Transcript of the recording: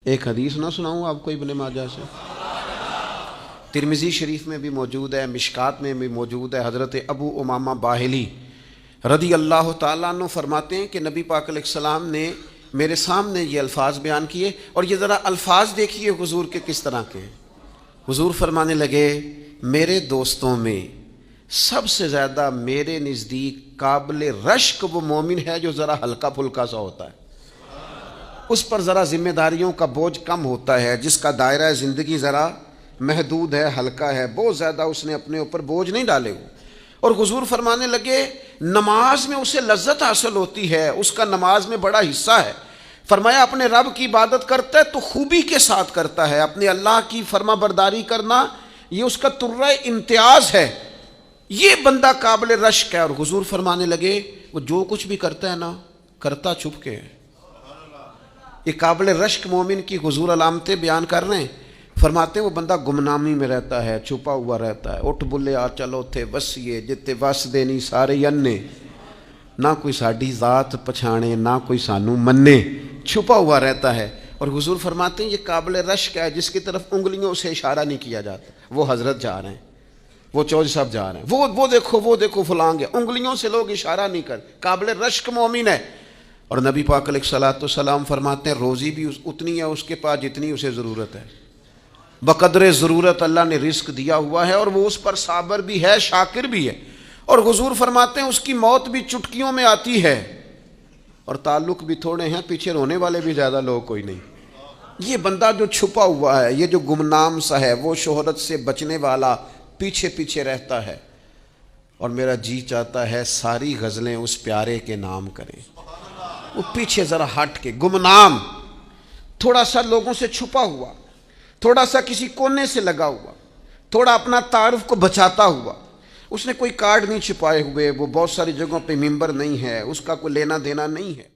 ایک حدیث نہ سناؤں آپ کو ابن ماجہ سے؟ ترمذی شریف میں بھی موجود ہے، مشکات میں بھی موجود ہے۔ حضرت ابو امامہ باہلی رضی اللہ تعالیٰ عنہ فرماتے ہیں کہ نبی پاک علیہ السلام نے میرے سامنے یہ الفاظ بیان کیے، اور یہ ذرا الفاظ دیکھیے حضور کے کس طرح کے ہیں۔ حضور فرمانے لگے، میرے دوستوں میں سب سے زیادہ میرے نزدیک قابل رشک وہ مومن ہے جو ذرا ہلکا پھلکا سا ہوتا ہے، اس پر ذرا ذمہ داریوں کا بوجھ کم ہوتا ہے، جس کا دائرہ زندگی ذرا محدود ہے، ہلکا ہے، بہت زیادہ اس نے اپنے اوپر بوجھ نہیں ڈالے ہوئے۔ اور حضور فرمانے لگے، نماز میں اسے لذت حاصل ہوتی ہے، اس کا نماز میں بڑا حصہ ہے۔ فرمایا اپنے رب کی عبادت کرتا ہے تو خوبی کے ساتھ کرتا ہے، اپنے اللہ کی فرما برداری کرنا یہ اس کا ترہ امتیاز ہے، یہ بندہ قابل رشک ہے۔ اور حضور فرمانے لگے، وہ جو کچھ بھی کرتا ہے نا، کرتا چھپ کے ہے۔ یہ قابل رشک مومن کی حضور علامتیں بیان کر رہے ہیں۔ فرماتے ہیں وہ بندہ گمنامی میں رہتا ہے، چھپا ہوا رہتا ہے، اٹھ بلے آ چلو تھے وسیے جتے وس دینی سارے ینے، نہ کوئی ساڈی ذات پچھانے نہ کوئی سانو منے، چھپا ہوا رہتا ہے۔ اور حضور فرماتے ہیں یہ قابل رشک ہے جس کی طرف انگلیوں سے اشارہ نہیں کیا جاتا۔ وہ حضرت جا رہے ہیں، وہ چودھری صاحب جا رہے ہیں، وہ دیکھو فلاں گیا، انگلیوں سے لوگ اشارہ نہیں کر، قابل رشک مومن ہے۔ اور نبی پاک علیہ الصلوۃ والسلام فرماتے ہیں روزی بھی اتنی ہے اس کے پاس جتنی اسے ضرورت ہے، بقدر ضرورت اللہ نے رزق دیا ہوا ہے، اور وہ اس پر صابر بھی ہے، شاکر بھی ہے۔ اور حضور فرماتے ہیں اس کی موت بھی چٹکیوں میں آتی ہے، اور تعلق بھی تھوڑے ہیں، پیچھے رونے والے بھی زیادہ لوگ کوئی نہیں۔ یہ بندہ جو چھپا ہوا ہے، یہ جو گمنام سا ہے، وہ شہرت سے بچنے والا پیچھے پیچھے رہتا ہے، اور میرا جی چاہتا ہے ساری غزلیں اس پیارے کے نام کریں۔ وہ پیچھے ذرا ہٹ کے، گمنام، تھوڑا سا لوگوں سے چھپا ہوا، تھوڑا سا کسی کونے سے لگا ہوا، تھوڑا اپنا تعارف کو بچاتا ہوا۔ اس نے کوئی کارڈ نہیں چھپائے ہوئے، وہ بہت ساری جگہوں پہ ممبر نہیں ہے، اس کا کوئی لینا دینا نہیں ہے۔